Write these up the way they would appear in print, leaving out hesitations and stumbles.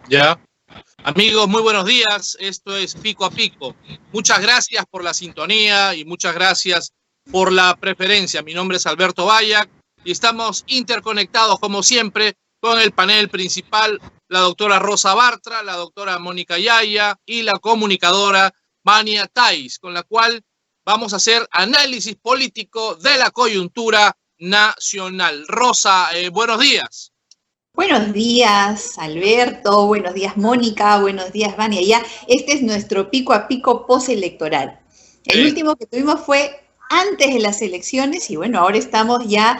Ya. Amigos, muy buenos días. Esto es Pico a Pico. Muchas gracias por la sintonía y muchas gracias por la preferencia. Mi nombre es Alberto Bayac y estamos interconectados, como siempre, con el panel principal, la doctora Rosa Bartra, la doctora Mónica Yaya y la comunicadora Vania Tais, con la cual vamos a hacer análisis político de la coyuntura nacional. Rosa, buenos días. Buenos días, Alberto. Buenos días, Mónica. Buenos días, Vania. Ya, este es nuestro pico a pico postelectoral. El último que tuvimos fue antes de las elecciones y bueno, ahora estamos ya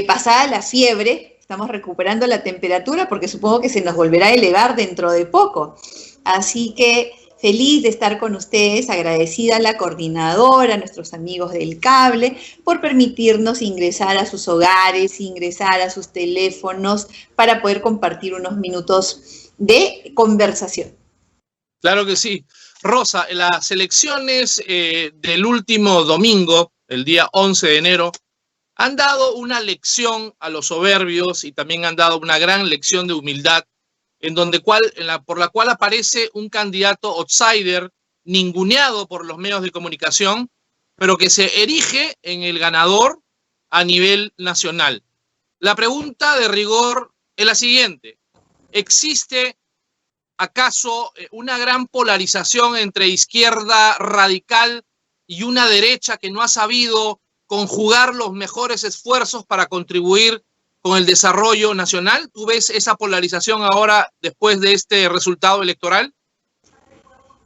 pasada la fiebre, estamos recuperando la temperatura porque supongo que se nos volverá a elevar dentro de poco. Así que feliz de estar con ustedes, agradecida a la coordinadora, a nuestros amigos del cable, por permitirnos ingresar a sus hogares, ingresar a sus teléfonos para poder compartir unos minutos de conversación. Claro que sí. Rosa, las elecciones del último domingo, el día 11 de enero, han dado una lección a los soberbios y también han dado una gran lección de humildad por la cual aparece un candidato outsider, ninguneado por los medios de comunicación, pero que se erige en el ganador a nivel nacional. La pregunta de rigor es la siguiente: ¿existe acaso una gran polarización entre izquierda radical y una derecha que no ha sabido conjugar los mejores esfuerzos para contribuir con el desarrollo nacional? ¿Tú ves esa polarización ahora después de este resultado electoral?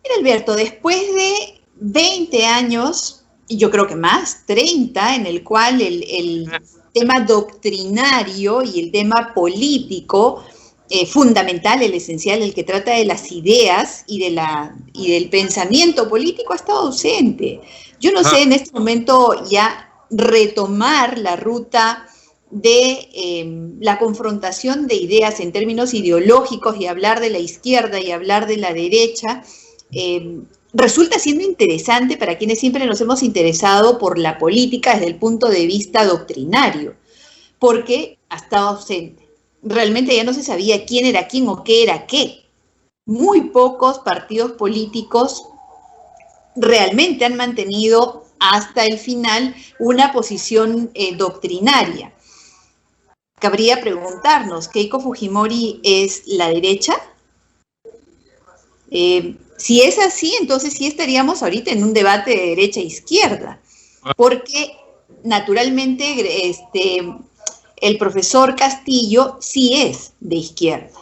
Mira, Alberto, después de 20 años, y yo creo que más, 30, en el cual el tema doctrinario y el tema político fundamental, el esencial, el que trata de las ideas y del pensamiento político ha estado ausente. Yo no sé en este momento ya retomar la ruta de la confrontación de ideas en términos ideológicos y hablar de la izquierda y hablar de la derecha, resulta siendo interesante para quienes siempre nos hemos interesado por la política desde el punto de vista doctrinario, porque ha estado ausente. Realmente ya no se sabía quién era quién o qué era qué. Muy pocos partidos políticos realmente han mantenido hasta el final una posición doctrinaria. Cabría preguntarnos, ¿Keiko Fujimori es la derecha? Si es así, entonces sí estaríamos ahorita en un debate de derecha e izquierda, porque naturalmente el profesor Castillo sí es de izquierda.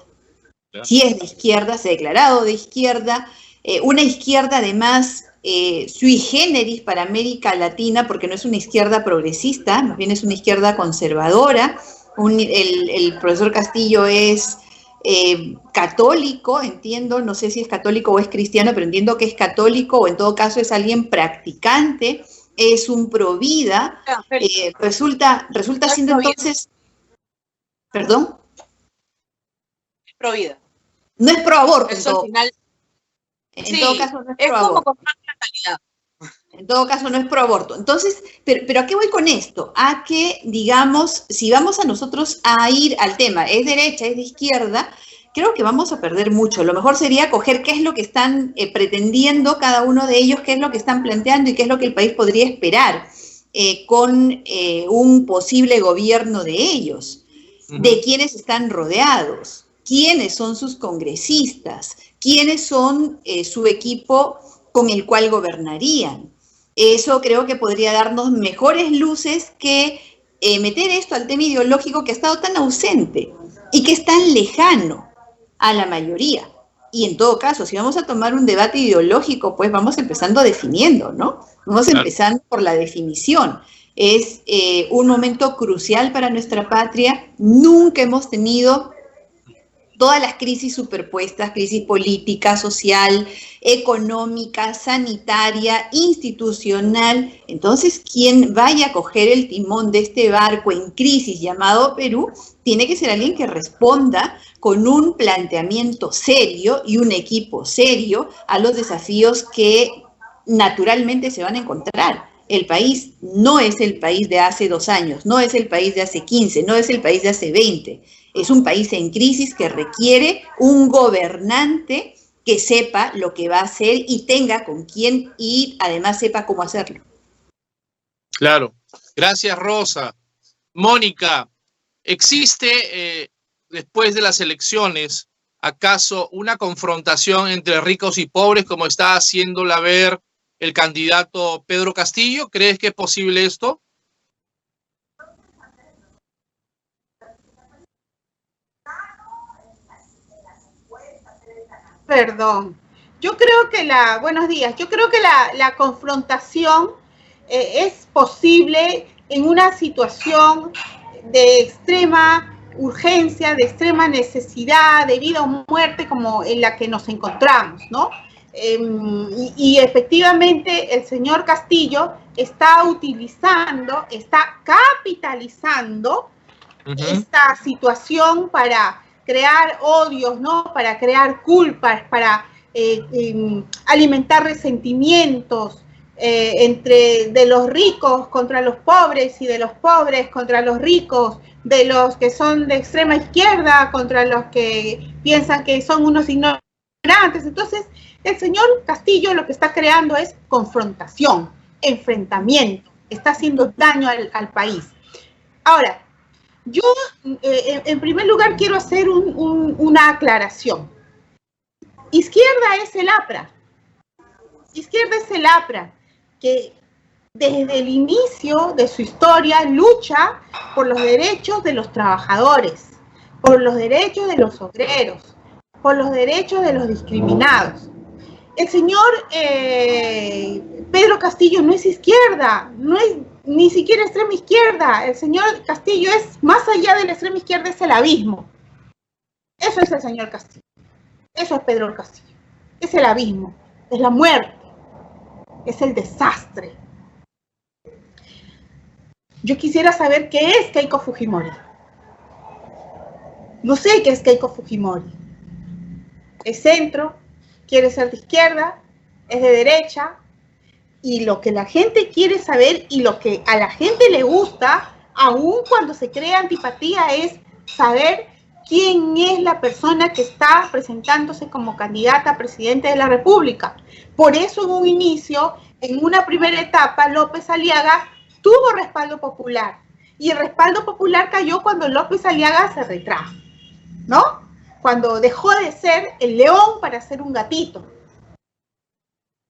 Sí es de izquierda, se ha declarado de izquierda, una izquierda además sui generis para América Latina, porque no es una izquierda progresista, más bien es una izquierda conservadora. El profesor Castillo es católico, entiendo, no sé si es católico o es cristiano, pero entiendo que es católico, o en todo caso es alguien practicante, es un provida, resulta siendo entonces, ¿perdón? Es provida. No es pro aborto. Eso al final, en todo caso no es pro aborto. Como con más natalidad. En todo caso no es pro aborto. Entonces, pero ¿a qué voy con esto? A que, digamos, si vamos a nosotros a ir al tema, es derecha, es de izquierda, creo que vamos a perder mucho. Lo mejor sería coger qué es lo que están pretendiendo cada uno de ellos, qué es lo que están planteando y qué es lo que el país podría esperar con un posible gobierno de ellos, de quiénes están rodeados, quiénes son sus congresistas, quiénes son su equipo con el cual gobernarían. Eso creo que podría darnos mejores luces que meter esto al tema ideológico que ha estado tan ausente y que es tan lejano a la mayoría. Y en todo caso, si vamos a tomar un debate ideológico, pues vamos empezando definiendo, ¿no? Vamos empezando por la definición. Es un momento crucial para nuestra patria. Nunca hemos tenido todas las crisis superpuestas, crisis política, social, económica, sanitaria, institucional. Entonces, quien vaya a coger el timón de este barco en crisis llamado Perú, tiene que ser alguien que responda con un planteamiento serio y un equipo serio a los desafíos que naturalmente se van a encontrar. El país no es el país de hace 2 años, no es el país de hace 15, no es el país de hace 20. Es un país en crisis que requiere un gobernante que sepa lo que va a hacer y tenga con quién y además sepa cómo hacerlo. Claro. Gracias, Rosa. Mónica, ¿existe después de las elecciones acaso una confrontación entre ricos y pobres como está haciéndola ver el candidato Pedro Castillo? ¿Crees que es posible esto? Perdón. Yo creo que buenos días, yo creo que la confrontación es posible en una situación de extrema urgencia, de extrema necesidad, de vida o muerte como en la que nos encontramos, ¿no? Y efectivamente el señor Castillo está utilizando, está capitalizando esta situación para crear odios, ¿no? Para crear culpas, para alimentar resentimientos de los ricos contra los pobres y de los pobres contra los ricos, de los que son de extrema izquierda contra los que piensan que son unos ignorantes. Entonces, el señor Castillo lo que está creando es confrontación, enfrentamiento, está haciendo daño al país. Ahora, yo, en primer lugar, quiero hacer una aclaración. Izquierda es el APRA. Izquierda es el APRA, que desde el inicio de su historia lucha por los derechos de los trabajadores, por los derechos de los obreros, por los derechos de los discriminados. El señor Pedro Castillo no es izquierda, no es ni siquiera extrema izquierda. El señor Castillo es, más allá de la extrema izquierda, es el abismo. Eso es el señor Castillo. Eso es Pedro Castillo. Es el abismo, es la muerte, es el desastre. Yo quisiera saber qué es Keiko Fujimori. No sé qué es Keiko Fujimori. Es centro, quiere ser de izquierda, es de derecha. Y lo que la gente quiere saber y lo que a la gente le gusta, aun cuando se crea antipatía, es saber quién es la persona que está presentándose como candidata a presidente de la República. Por eso en un inicio, en una primera etapa, López Aliaga tuvo respaldo popular. Y el respaldo popular cayó cuando López Aliaga se retrajo, ¿no? Cuando dejó de ser el león para ser un gatito.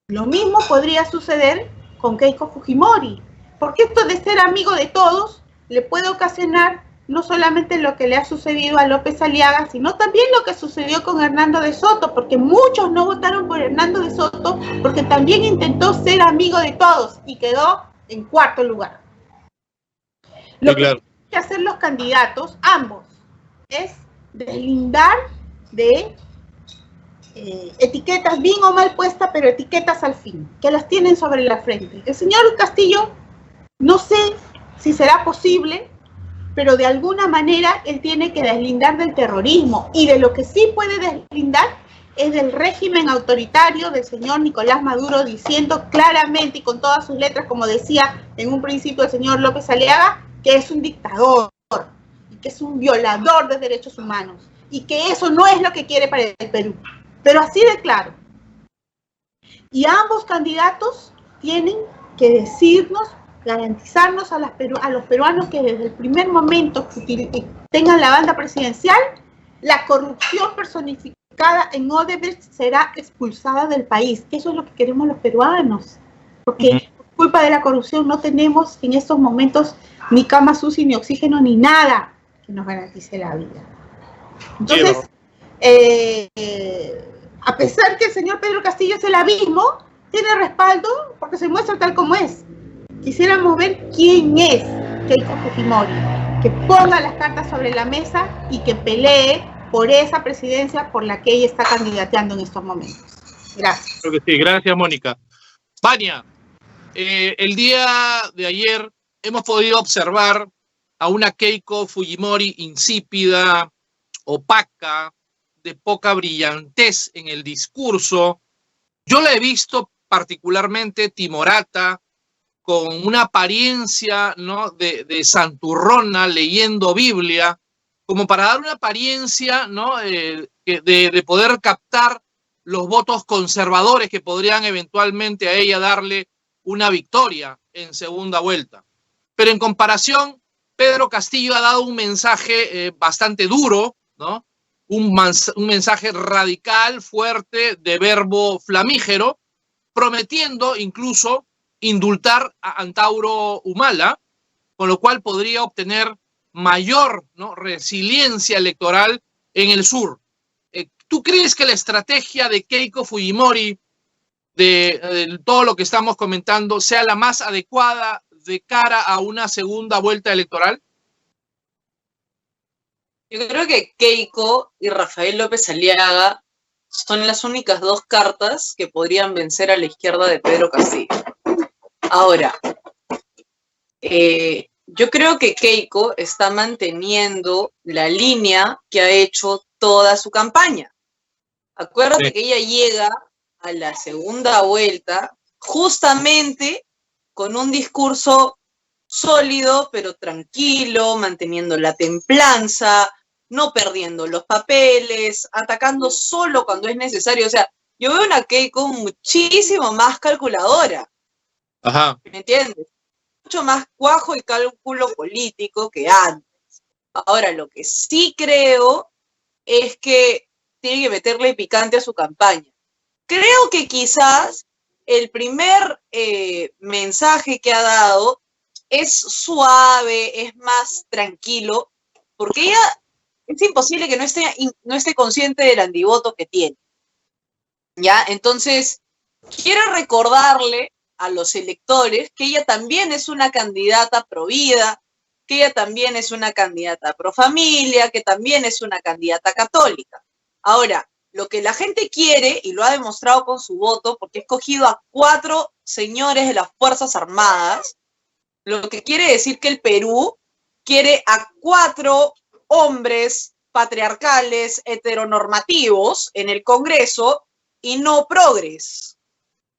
Lo mismo podría suceder con Keiko Fujimori, porque esto de ser amigo de todos le puede ocasionar no solamente lo que le ha sucedido a López Aliaga, sino también lo que sucedió con Hernando de Soto, porque muchos no votaron por Hernando de Soto porque también intentó ser amigo de todos y quedó en 4º lugar. Lo que tienen que hacer los candidatos, ambos, es deslindar de etiquetas bien o mal puestas, pero etiquetas al fin, que las tienen sobre la frente. El señor Castillo, no sé si será posible, pero de alguna manera él tiene que deslindar del terrorismo, y de lo que sí puede deslindar es del régimen autoritario del señor Nicolás Maduro, diciendo claramente y con todas sus letras, como decía en un principio el señor López Aliaga, que es un dictador, y que es un violador de derechos humanos, y que eso no es lo que quiere para el Perú. Pero así de claro. Y ambos candidatos tienen que decirnos, garantizarnos a los peruanos que desde el primer momento que tengan la banda presidencial, la corrupción personificada en Odebrecht será expulsada del país. Eso es lo que queremos los peruanos. Porque por culpa de la corrupción no tenemos en estos momentos ni cama UCI, ni oxígeno, ni nada que nos garantice la vida. Entonces, a pesar que el señor Pedro Castillo es el abismo, tiene respaldo porque se muestra tal como es. Quisiéramos ver quién es Keiko Fujimori, que ponga las cartas sobre la mesa y que pelee por esa presidencia por la que ella está candidateando en estos momentos. Gracias. Creo que sí, gracias, Mónica. Vania, el día de ayer hemos podido observar a una Keiko Fujimori insípida, opaca, de poca brillantez en el discurso. Yo la he visto particularmente timorata, con una apariencia, ¿no?, de santurrona leyendo Biblia, como para dar una apariencia, ¿no?, de poder captar los votos conservadores que podrían eventualmente a ella darle una victoria en segunda vuelta. Pero en comparación, Pedro Castillo ha dado un mensaje bastante duro, ¿no? Un mensaje radical, fuerte, de verbo flamígero, prometiendo incluso indultar a Antauro Humala, con lo cual podría obtener mayor, ¿no?, resiliencia electoral en el sur. ¿Tú crees que la estrategia de Keiko Fujimori, de todo lo que estamos comentando, sea la más adecuada de cara a una segunda vuelta electoral? Yo creo que Keiko y Rafael López Aliaga son las únicas dos cartas que podrían vencer a la izquierda de Pedro Castillo. Ahora, yo creo que Keiko está manteniendo la línea que ha hecho toda su campaña. Acuérdate Sí, que ella llega a la segunda vuelta justamente con un discurso sólido, pero tranquilo, manteniendo la templanza, no perdiendo los papeles, atacando solo cuando es necesario. O sea, yo veo una Keiko muchísimo más calculadora, ajá. ¿me entiendes? Mucho más cuajo y cálculo político que antes. Ahora, lo que sí creo es que tiene que meterle picante a su campaña. Creo que quizás el primer mensaje que ha dado es suave, es más tranquilo, porque ella es imposible que no esté consciente del antivoto que tiene. ¿Ya? Entonces, quiero recordarle a los electores que ella también es una candidata pro vida, que ella también es una candidata pro familia, que también es una candidata católica. Ahora, lo que la gente quiere, y lo ha demostrado con su voto, porque ha escogido a 4 señores de las Fuerzas Armadas, lo que quiere decir que el Perú quiere a 4 hombres patriarcales heteronormativos en el Congreso y no progres,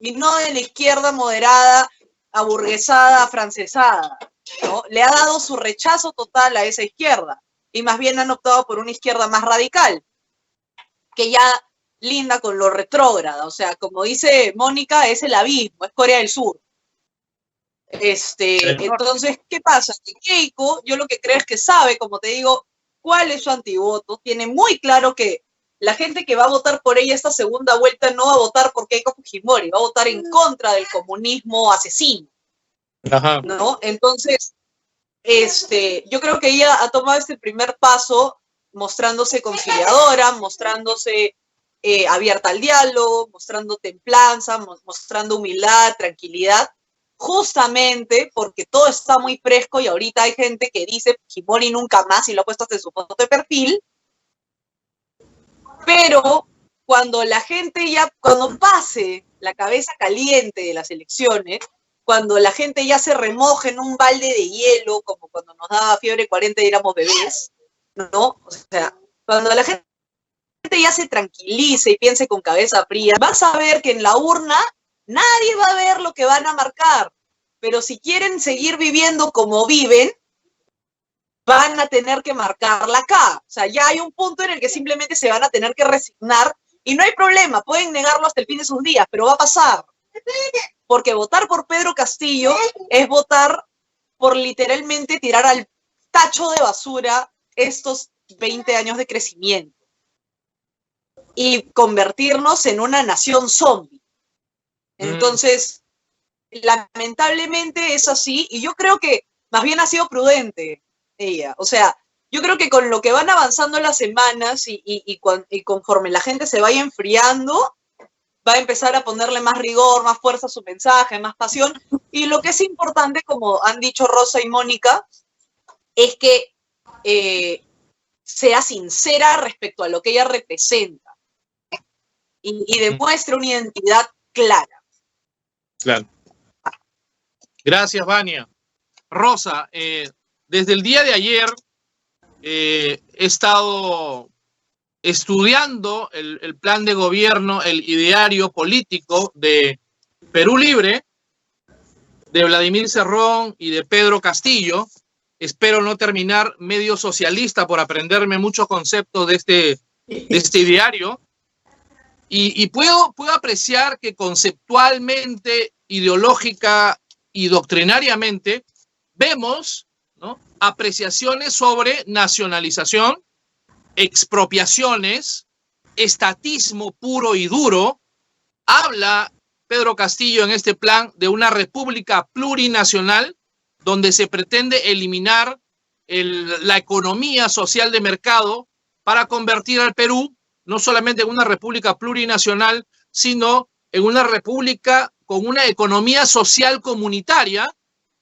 y no de la izquierda moderada, aburguesada, afrancesada, ¿no? Le ha dado su rechazo total a esa izquierda, y más bien han optado por una izquierda más radical, que ya linda con lo retrógrada. O sea, como dice Mónica, es el abismo, es Corea del Sur. Entonces, ¿qué pasa? Que Keiko, yo lo que creo es que sabe, como te digo, cuál es su antivoto, tiene muy claro que la gente que va a votar por ella esta segunda vuelta no va a votar por Keiko Fujimori, va a votar en contra del comunismo asesino, Ajá. ¿no? Entonces, yo creo que ella ha tomado este primer paso mostrándose conciliadora, mostrándose abierta al diálogo, mostrando templanza, mostrando humildad, tranquilidad, justamente porque todo está muy fresco y ahorita hay gente que dice Fujimori nunca más y lo ha puesto hasta en su foto de perfil, pero cuando la gente cuando pase la cabeza caliente de las elecciones, cuando la gente ya se remoje en un balde de hielo, como cuando nos daba fiebre 40 y éramos bebés, ¿no? O sea, cuando la gente ya se tranquilice y piense con cabeza fría, vas a ver que en la urna nadie va a ver lo que van a marcar, pero si quieren seguir viviendo como viven, van a tener que marcarla acá. O sea, ya hay un punto en el que simplemente se van a tener que resignar y no hay problema, pueden negarlo hasta el fin de sus días, pero va a pasar. Porque votar por Pedro Castillo es votar por literalmente tirar al tacho de basura estos 20 años de crecimiento y convertirnos en una nación zombie. Entonces, lamentablemente es así, y yo creo que más bien ha sido prudente ella. O sea, yo creo que con lo que van avanzando las semanas y conforme la gente se vaya enfriando, va a empezar a ponerle más rigor, más fuerza a su mensaje, más pasión. Y lo que es importante, como han dicho Rosa y Mónica, es que sea sincera respecto a lo que ella representa y demuestre una identidad clara. Claro. Gracias, Vania. Rosa, desde el día de ayer he estado estudiando el plan de gobierno, el ideario político de Perú Libre, de Vladimir Cerrón y de Pedro Castillo. Espero no terminar medio socialista por aprenderme muchos conceptos de este ideario. Y puedo apreciar que conceptualmente, ideológica y doctrinariamente vemos, ¿no?, apreciaciones sobre nacionalización, expropiaciones, estatismo puro y duro. Habla Pedro Castillo en este plan de una república plurinacional donde se pretende eliminar la economía social de mercado para convertir al Perú no solamente en una república plurinacional, sino en una república con una economía social comunitaria,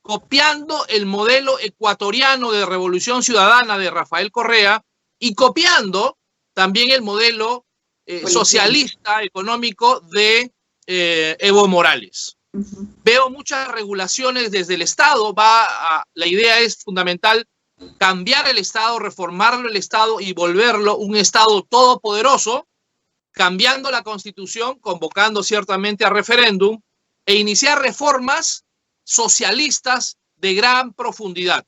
copiando el modelo ecuatoriano de Revolución Ciudadana de Rafael Correa y copiando también el modelo socialista económico de Evo Morales. Veo muchas regulaciones desde el Estado. La idea es fundamental cambiar el Estado, reformarlo el Estado y volverlo un Estado todopoderoso, cambiando la Constitución, convocando ciertamente a referéndum e iniciar reformas socialistas de gran profundidad.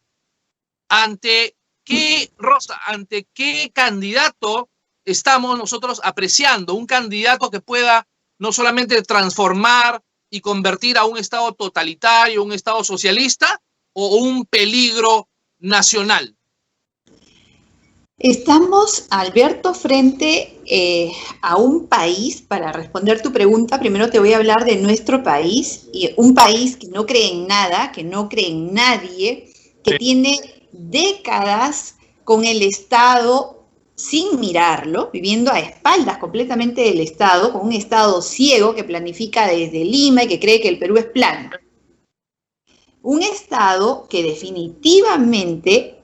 ¿Ante qué, Rosa, ante qué candidato estamos nosotros apreciando? Un candidato que pueda no solamente transformar y convertir a un Estado totalitario, un Estado socialista, o un peligro nacional. Estamos, Alberto, frente a un país. Para responder tu pregunta, primero te voy a hablar de nuestro país, y un país que no cree en nada, que no cree en nadie, que tiene décadas con el Estado sin mirarlo, viviendo a espaldas completamente del Estado, con un Estado ciego que planifica desde Lima y que cree que el Perú es plano. Un Estado que definitivamente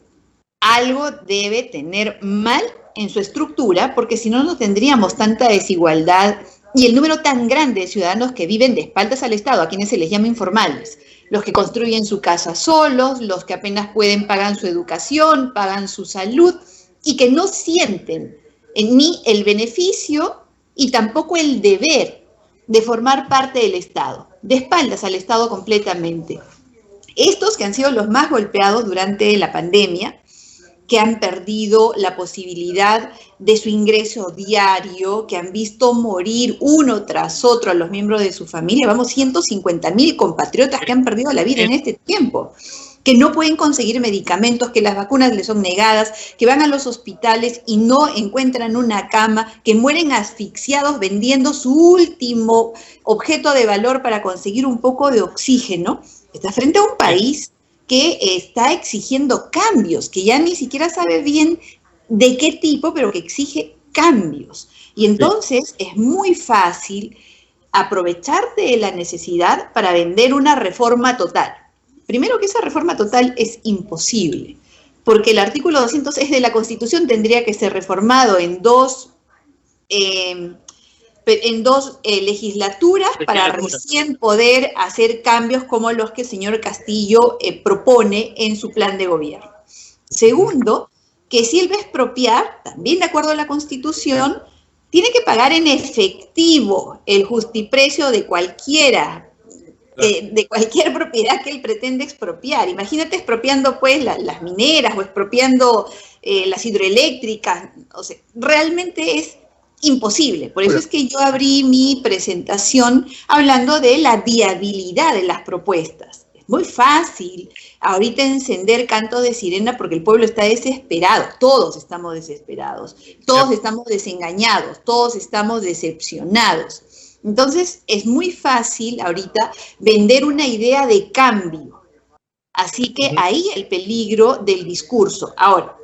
algo debe tener mal en su estructura, porque si no, no tendríamos tanta desigualdad y el número tan grande de ciudadanos que viven de espaldas al Estado, a quienes se les llama informales. Los que construyen su casa solos, los que apenas pueden pagan su educación, pagan su salud, y que no sienten ni el beneficio y tampoco el deber de formar parte del Estado, de espaldas al Estado completamente. Estos que han sido los más golpeados durante la pandemia, que han perdido la posibilidad de su ingreso diario, que han visto morir uno tras otro a los miembros de su familia. Vamos, 150.000 compatriotas que han perdido la vida en este tiempo, que no pueden conseguir medicamentos, que las vacunas les son negadas, que van a los hospitales y no encuentran una cama, que mueren asfixiados vendiendo su último objeto de valor para conseguir un poco de oxígeno. Está frente a un país que está exigiendo cambios, que ya ni siquiera sabe bien de qué tipo, pero que exige cambios. Y entonces es muy fácil aprovecharte de la necesidad para vender una reforma total. Primero, que esa reforma total es imposible, porque el artículo 206 de la Constitución tendría que ser reformado en dos legislaturas para recién poder hacer cambios como los que el señor Castillo propone en su plan de gobierno. Segundo, que si él va a expropiar, también de acuerdo a la Constitución, tiene que pagar en efectivo el justiprecio de cualquiera, de cualquier propiedad que él pretende expropiar. Imagínate expropiando pues las mineras o expropiando las hidroeléctricas. O sea, realmente es imposible. Por eso es que yo abrí mi presentación hablando de la viabilidad de las propuestas. Es muy fácil ahorita encender cantos de sirena porque el pueblo está desesperado. Todos estamos desesperados, todos estamos desengañados, todos estamos decepcionados. Entonces es muy fácil ahorita vender una idea de cambio. Así que ahí el peligro del discurso. Ahora,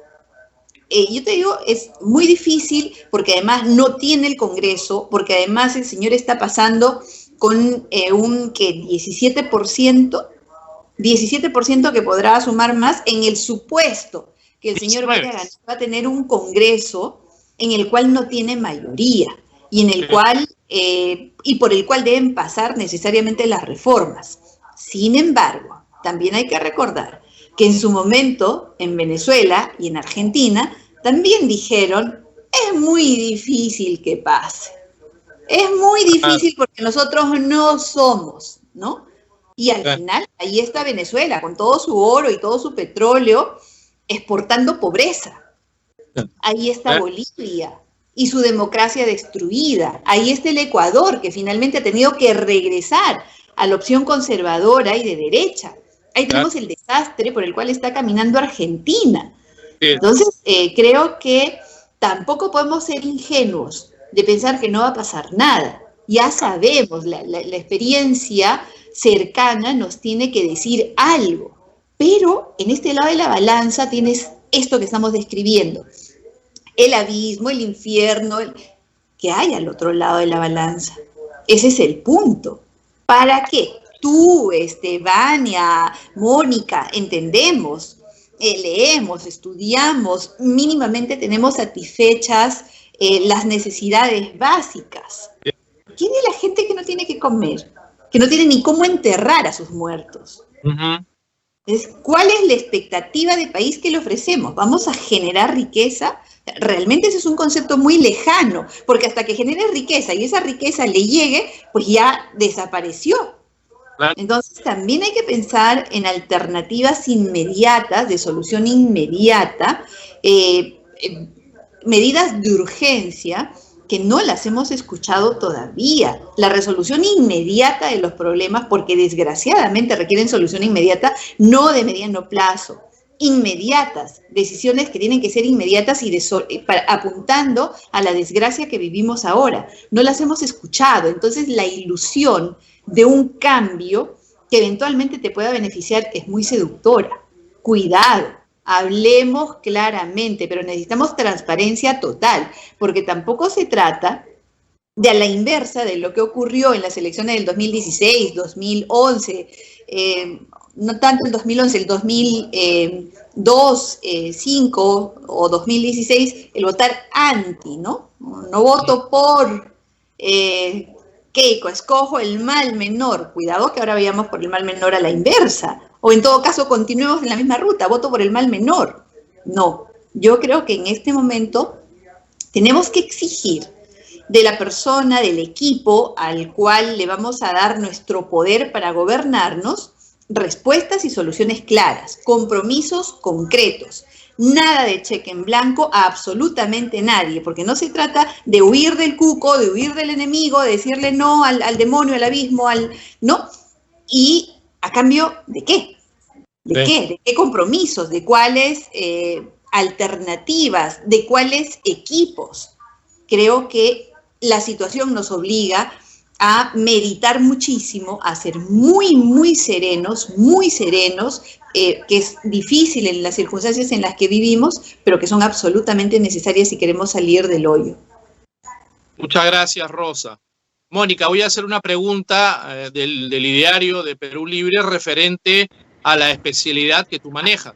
yo te digo, es muy difícil porque además no tiene el Congreso, porque además el señor está pasando con un 17% que podrá sumar más en el supuesto que el señor 19. vaya va a tener un Congreso en el cual no tiene mayoría y en el cual y por el cual deben pasar necesariamente las reformas. Sin embargo, también hay que recordar que en su momento en Venezuela y en Argentina también dijeron, es muy difícil que pase. Es muy difícil porque nosotros no somos, ¿no? Y al final, ahí está Venezuela, con todo su oro y todo su petróleo, exportando pobreza. Ahí está Bolivia y su democracia destruida. Ahí está el Ecuador, que finalmente ha tenido que regresar a la opción conservadora y de derecha. Ahí tenemos el desastre por el cual está caminando Argentina. Entonces, creo que tampoco podemos ser ingenuos de pensar que no va a pasar nada. Ya sabemos, la experiencia cercana nos tiene que decir algo. Pero en este lado de la balanza tienes esto que estamos describiendo. El abismo, el infierno, que hay al otro lado de la balanza. Ese es el punto. ¿Para qué? Tú, Vania, Mónica, entendemos, leemos, estudiamos, mínimamente tenemos satisfechas las necesidades básicas. ¿Quién es la gente que no tiene que comer? Que no tiene ni cómo enterrar a sus muertos. ¿Cuál es la expectativa de país que le ofrecemos? ¿Vamos a generar riqueza? Realmente ese es un concepto muy lejano, porque hasta que genere riqueza y esa riqueza le llegue, pues ya desapareció. Entonces también hay que pensar en alternativas inmediatas, de solución inmediata, medidas de urgencia que no las hemos escuchado todavía. La resolución inmediata de los problemas, porque desgraciadamente requieren solución inmediata, no de mediano plazo. Inmediatas, decisiones que tienen que ser inmediatas y apuntando a la desgracia que vivimos ahora. No las hemos escuchado, entonces la ilusión de un cambio que eventualmente te pueda beneficiar es muy seductora. Cuidado, hablemos claramente, pero necesitamos transparencia total, porque tampoco se trata de a la inversa de lo que ocurrió en las elecciones del 2016, 2011, no tanto el 2011, el 2002, 2005 o 2016, el votar anti, ¿no? No voto por Keiko, escojo el mal menor. Cuidado que ahora vayamos por el mal menor a la inversa. O en todo caso, continuemos en la misma ruta, voto por el mal menor. No, yo creo que en este momento tenemos que exigir de la persona, del equipo al cual le vamos a dar nuestro poder para gobernarnos, respuestas y soluciones claras, compromisos concretos. Nada de cheque en blanco a absolutamente nadie, porque no se trata de huir del cuco, de huir del enemigo, de decirle no al demonio, al abismo, ¿no? ¿Y a cambio de qué? ¿De qué? ¿De qué compromisos? ¿De cuáles alternativas? ¿De cuáles equipos? Creo que la situación nos obliga a meditar muchísimo, a ser muy, muy serenos, que es difícil en las circunstancias en las que vivimos, pero que son absolutamente necesarias si queremos salir del hoyo. Muchas gracias, Rosa. Mónica, voy a hacer una pregunta del ideario de Perú Libre referente a la especialidad que tú manejas.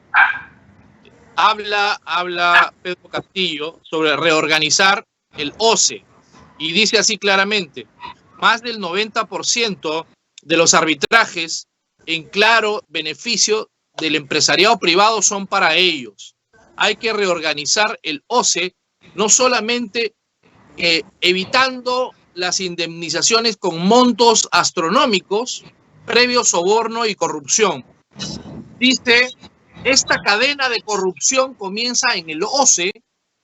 Habla Pedro Castillo sobre reorganizar el OCE y dice así claramente: más del 90% de los arbitrajes en claro beneficio del empresariado privado son para ellos. Hay que reorganizar el OCE, no solamente evitando las indemnizaciones con montos astronómicos, previo soborno y corrupción. Dice, esta cadena de corrupción comienza en el OCE,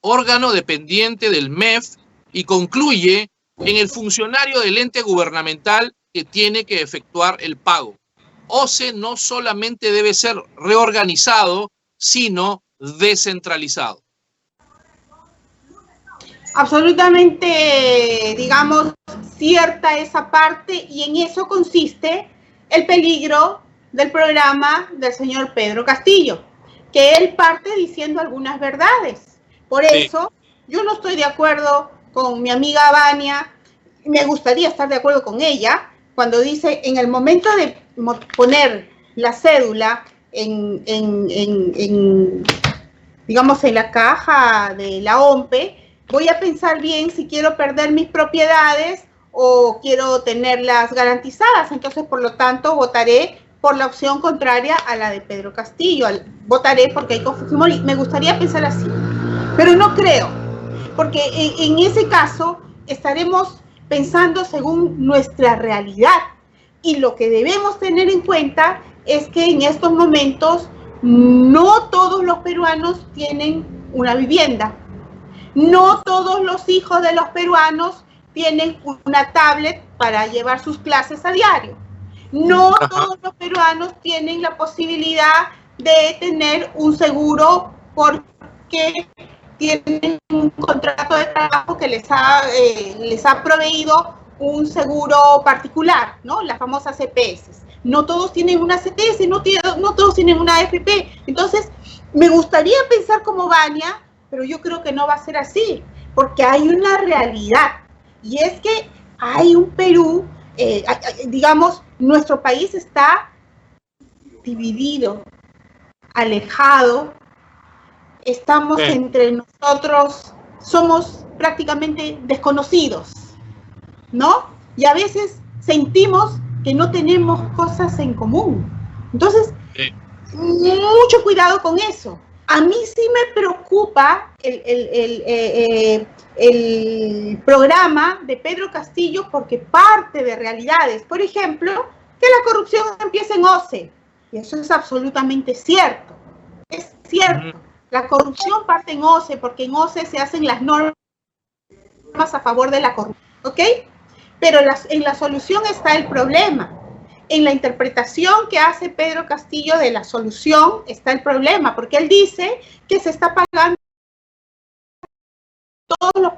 órgano dependiente del MEF, y concluye en el funcionario del ente gubernamental que tiene que efectuar el pago. OCE no solamente debe ser reorganizado, sino descentralizado. Absolutamente, digamos, cierta esa parte, y en eso consiste el peligro del programa del señor Pedro Castillo, que él parte diciendo algunas verdades. Por eso, yo no estoy de acuerdo con mi amiga Vania, me gustaría estar de acuerdo con ella, cuando dice, en el momento de poner la cédula en digamos, en la caja de la OMPE, voy a pensar bien si quiero perder mis propiedades o quiero tenerlas garantizadas. Entonces, por lo tanto, votaré por la opción contraria a la de Pedro Castillo. Votaré porque Keiko Fujimori. Me gustaría pensar así, pero no creo, porque en ese caso estaremos pensando según nuestra realidad. Y lo que debemos tener en cuenta es que en estos momentos no todos los peruanos tienen una vivienda. No todos los hijos de los peruanos tienen una tablet para llevar sus clases a diario. No todos los peruanos tienen la posibilidad de tener un seguro porque tienen un contrato de trabajo que les ha proveído un seguro particular, ¿no? Las famosas EPS. No todos tienen una CTS, no todos tienen una AFP. Entonces, me gustaría pensar como Vania, pero yo creo que no va a ser así, porque hay una realidad, y es que hay un Perú, digamos, nuestro país está dividido, alejado, estamos entre nosotros, somos prácticamente desconocidos, ¿no? Y a veces sentimos que no tenemos cosas en común. Entonces, mucho cuidado con eso. A mí sí me preocupa el programa de Pedro Castillo porque parte de realidades. Por ejemplo, que la corrupción empieza en OCE. Y eso es absolutamente cierto. Es cierto. La corrupción parte en OCE porque en OCE se hacen las normas a favor de la corrupción. ¿Ok? Pero en la solución está el problema. En la interpretación que hace Pedro Castillo de la solución está el problema, porque él dice que se está pagando todos los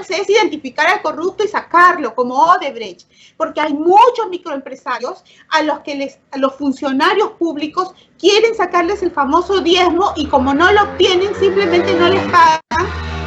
es identificar al corrupto y sacarlo, como Odebrecht, porque hay muchos microempresarios a los funcionarios públicos quieren sacarles el famoso diezmo y como no lo obtienen, simplemente no les pagan.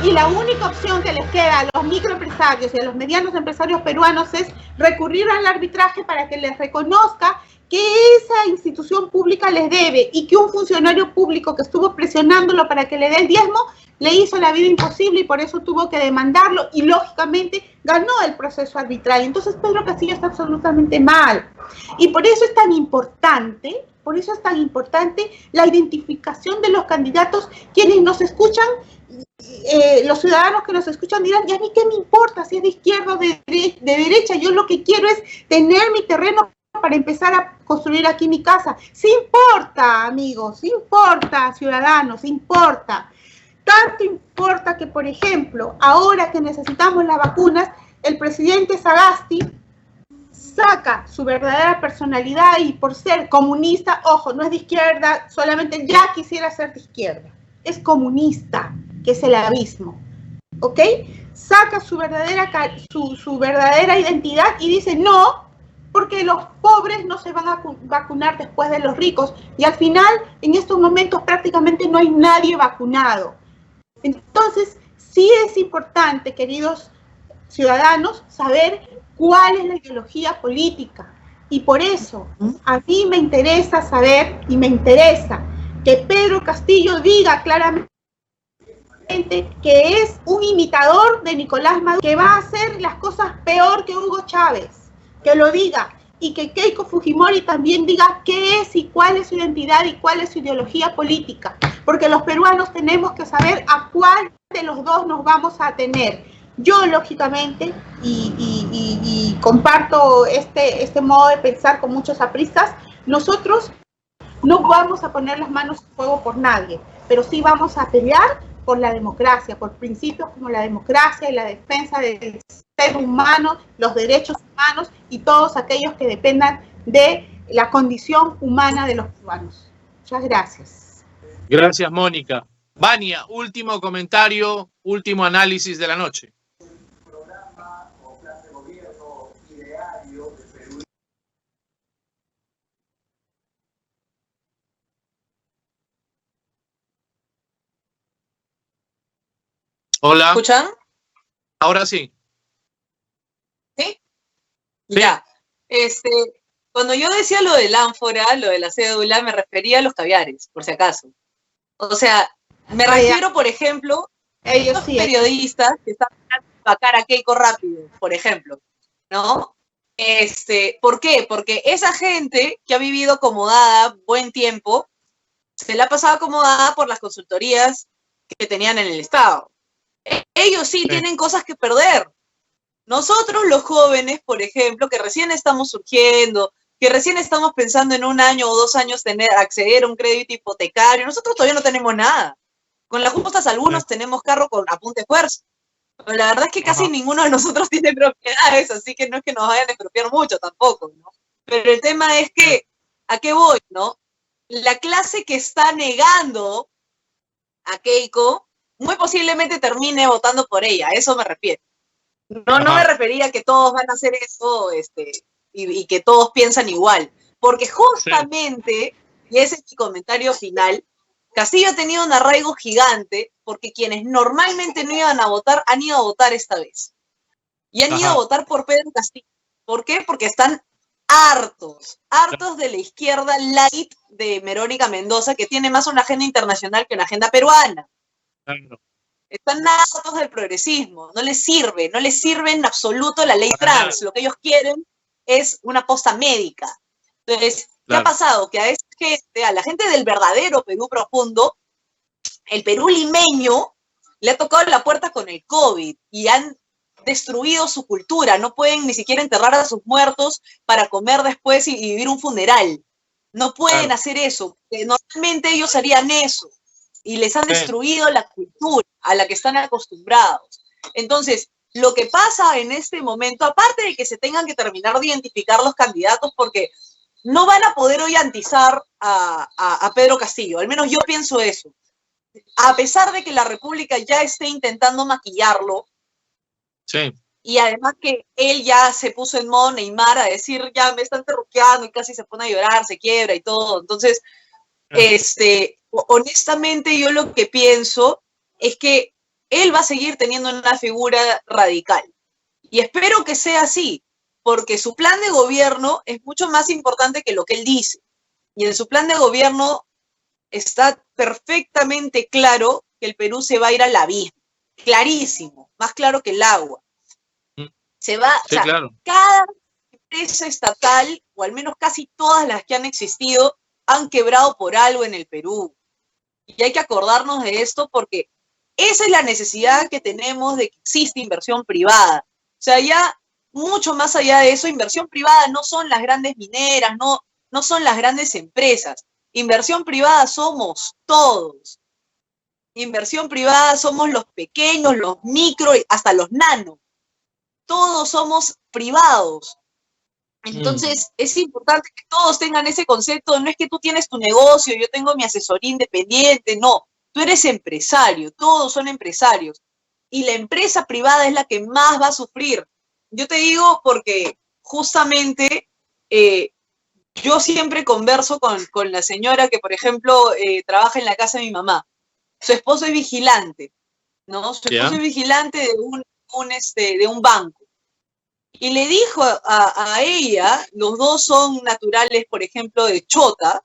Y la única opción que les queda a los microempresarios y a los medianos empresarios peruanos es recurrir al arbitraje para que les reconozca que esa institución pública les debe y que un funcionario público que estuvo presionándolo para que le dé el diezmo le hizo la vida imposible y por eso tuvo que demandarlo y lógicamente ganó el proceso arbitral. Entonces Pedro Castillo está absolutamente mal. Y por eso es tan importante la identificación de los candidatos. Quienes nos escuchan, los ciudadanos que nos escuchan dirán, ¿y a mí qué me importa si es de izquierda o de derecha? Yo lo que quiero es tener mi terreno para empezar a construir aquí mi casa. Sí importa, amigos, sí importa, ciudadanos, importa. Tanto importa que, por ejemplo, ahora que necesitamos las vacunas, el presidente Sagasti saca su verdadera personalidad y por ser comunista, ojo, no es de izquierda, solamente ya quisiera ser de izquierda, es comunista, que es el abismo, ¿ok? Saca su verdadera identidad y dice no, porque los pobres no se van a vacunar después de los ricos, y al final, en estos momentos prácticamente no hay nadie vacunado. Entonces, sí es importante, queridos ciudadanos, saber cuál es la ideología política. Y por eso, a mí me interesa saber y me interesa que Pedro Castillo diga claramente que es un imitador de Nicolás Maduro, que va a hacer las cosas peor que Hugo Chávez, que lo diga. Y que Keiko Fujimori también diga qué es y cuál es su identidad y cuál es su ideología política, porque los peruanos tenemos que saber a cuál de los dos nos vamos a tener. Yo, lógicamente, y comparto este modo de pensar con muchos apristas, nosotros no vamos a poner las manos en fuego por nadie, pero sí vamos a pelear por la democracia, por principios como la democracia y la defensa del ser humano, los derechos humanos y todos aquellos que dependan de la condición humana de los peruanos. Muchas gracias. Gracias, Mónica. Vania, último comentario, último análisis de la noche. Hola. ¿Escuchan? Ahora sí. ¿Sí? Sí. Ya. Cuando yo decía lo del ánfora, lo de la cédula, me refería a los caviares, por si acaso. O sea, me refiero, por ejemplo, a los periodistas que están vacar a Keiko rápido, por ejemplo, ¿no? ¿Por qué? Porque esa gente que ha vivido acomodada buen tiempo, se la ha pasado acomodada por las consultorías que tenían en el Estado. Ellos sí tienen cosas que perder. Nosotros los jóvenes, por ejemplo, que recién estamos surgiendo, que recién estamos pensando en 1 año o 2 años acceder a un crédito hipotecario, nosotros todavía no tenemos nada. Con las justas algunos tenemos carro con apunte esfuerzo. Pero la verdad es que casi ninguno de nosotros tiene propiedades, así que no es que nos vayan a expropiar mucho tampoco, ¿no? Pero el tema es que, ¿a qué voy, no? La clase que está negando a Keiko, muy posiblemente termine votando por ella, a eso me refiero. No me refería a que todos van a hacer eso y que todos piensan igual, porque justamente, y ese es mi comentario final, Castillo ha tenido un arraigo gigante porque quienes normalmente no iban a votar han ido a votar esta vez. Y han ido a votar por Pedro Castillo. ¿Por qué? Porque están hartos de la izquierda light de Verónica Mendoza, que tiene más una agenda internacional que una agenda peruana. Están hartos del progresismo, no les sirve en absoluto la ley trans. Lo que ellos quieren es una posta médica. Entonces, ¿qué ha pasado? Que a esa gente, a la gente del verdadero Perú profundo, el Perú limeño, le ha tocado la puerta con el COVID y han destruido su cultura. No pueden ni siquiera enterrar a sus muertos para comer después y vivir un funeral. No pueden hacer eso. Normalmente ellos harían eso y les han destruido la cultura a la que están acostumbrados. Entonces, lo que pasa en este momento, aparte de que se tengan que terminar de identificar los candidatos, porque no van a poder hoy antizar a Pedro Castillo, al menos yo pienso eso. A pesar de que la República ya esté intentando maquillarlo, y además que él ya se puso en modo Neymar a decir, ya me están terruqueando y casi se pone a llorar, se quiebra y todo. Entonces, honestamente yo lo que pienso es que él va a seguir teniendo una figura radical. Y espero que sea así, porque su plan de gobierno es mucho más importante que lo que él dice. Y en su plan de gobierno está perfectamente claro que el Perú se va a ir al abismo. Clarísimo, más claro que el agua. Se va, cada empresa estatal, o al menos casi todas las que han existido, han quebrado por algo en el Perú. Y hay que acordarnos de esto porque esa es la necesidad que tenemos de que exista inversión privada. O sea, ya mucho más allá de eso, inversión privada no son las grandes mineras, no son las grandes empresas. Inversión privada somos todos. Inversión privada somos los pequeños, los micro, hasta los nano. Todos somos privados. Entonces, es importante que todos tengan ese concepto. No es que tú tienes tu negocio, yo tengo mi asesoría independiente, no. Tú eres empresario, todos son empresarios. Y la empresa privada es la que más va a sufrir. Yo te digo porque justamente yo siempre converso con la señora que, por ejemplo, trabaja en la casa de mi mamá. Su esposo es vigilante, ¿no? Su esposo es vigilante de un banco. Y le dijo a ella, los dos son naturales, por ejemplo, de Chota,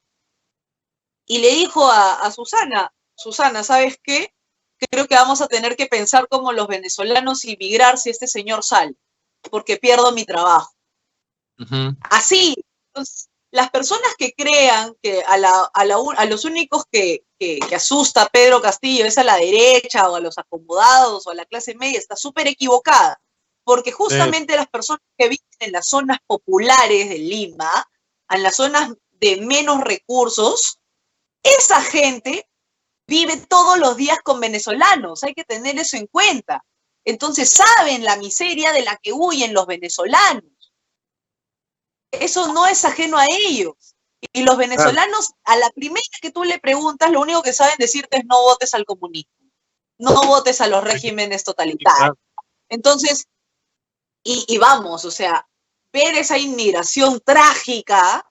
y le dijo a Susana, ¿sabes qué? Creo que vamos a tener que pensar como los venezolanos y migrar si este señor sale, porque pierdo mi trabajo. Así, entonces, las personas que crean que a los únicos que asusta a Pedro Castillo es a la derecha o a los acomodados o a la clase media, está súper equivocada. Porque justamente las personas que viven en las zonas populares de Lima, en las zonas de menos recursos, esa gente vive todos los días con venezolanos, hay que tener eso en cuenta. Entonces saben la miseria de la que huyen los venezolanos. Eso no es ajeno a ellos. Y los venezolanos, a la primera que tú le preguntas, lo único que saben decirte es no votes al comunismo, no votes a los regímenes totalitarios. Entonces, y vamos, o sea, ver esa inmigración trágica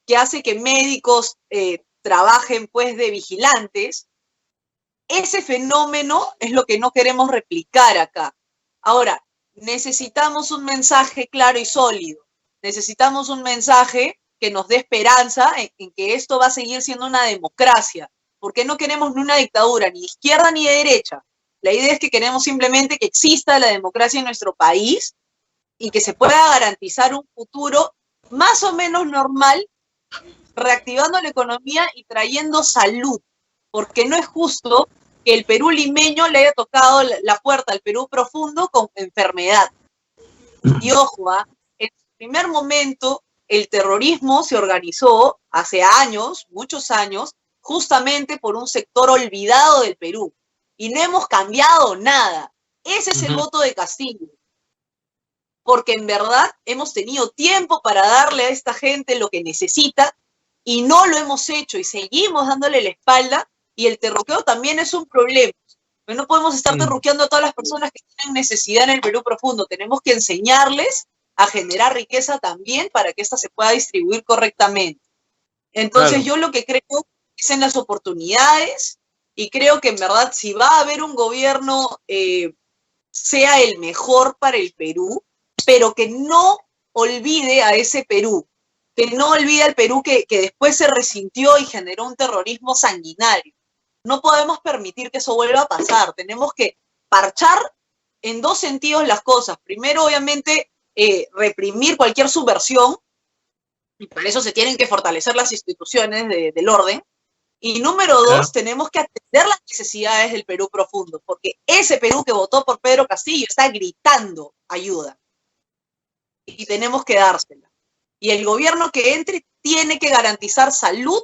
que hace que médicos trabajen pues de vigilantes, ese fenómeno es lo que no queremos replicar acá. Ahora, necesitamos un mensaje claro y sólido. necesitamos un mensaje que nos dé esperanza en que esto va a seguir siendo una democracia, porque no queremos ni una dictadura, ni de izquierda ni de derecha. La idea es que queremos simplemente que exista la democracia en nuestro país y que se pueda garantizar un futuro más o menos normal, reactivando la economía y trayendo salud, porque no es justo que el Perú limeño le haya tocado la puerta al Perú profundo con enfermedad. Y ojo, en el primer momento el terrorismo se organizó hace años, muchos años, justamente por un sector olvidado del Perú. Y no hemos cambiado nada. Ese es el voto de Castillo. Porque en verdad hemos tenido tiempo para darle a esta gente lo que necesita y no lo hemos hecho y seguimos dándole la espalda, y el terruqueo también es un problema. Pero no podemos estar terruqueando a todas las personas que tienen necesidad en el Perú profundo. Tenemos que enseñarles a generar riqueza también para que ésta se pueda distribuir correctamente. Entonces yo lo que creo es en las oportunidades, y creo que en verdad si va a haber un gobierno sea el mejor para el Perú, pero que no olvide a ese Perú, que no olvide al Perú que después se resintió y generó un terrorismo sanguinario. No podemos permitir que eso vuelva a pasar. Tenemos que parchar en dos sentidos las cosas. Primero, obviamente, reprimir cualquier subversión, y para eso se tienen que fortalecer las instituciones del orden. Y número dos, tenemos que atender las necesidades del Perú profundo, porque ese Perú que votó por Pedro Castillo está gritando ayuda. Y tenemos que dársela. Y el gobierno que entre tiene que garantizar salud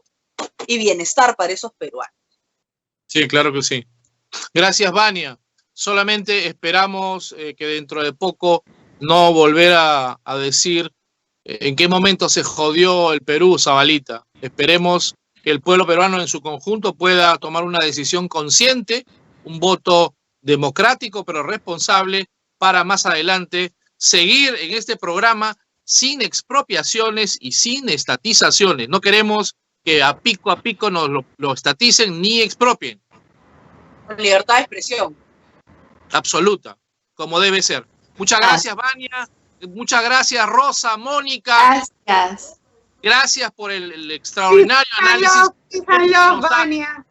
y bienestar para esos peruanos. Sí, claro que sí. Gracias, Vania. Solamente esperamos que dentro de poco no volver a decir en qué momento se jodió el Perú, Zabalita. Esperemos que el pueblo peruano en su conjunto pueda tomar una decisión consciente, un voto democrático pero responsable, para más adelante seguir en este programa sin expropiaciones y sin estatizaciones. No queremos que a pico nos lo estaticen ni expropien. Libertad de expresión. Absoluta, como debe ser. Muchas gracias, Vania. Muchas gracias, Rosa, Mónica. Gracias. Gracias por el extraordinario análisis. Vania.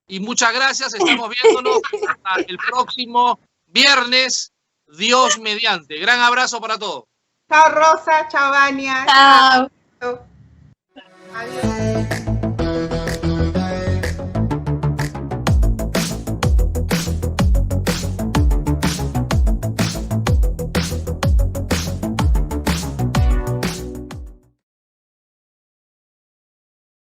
Y muchas gracias. Estamos viéndonos hasta el próximo viernes, Dios mediante. Gran abrazo para todos. Chao, Rosa. Chao, Vania. Chao. Adiós.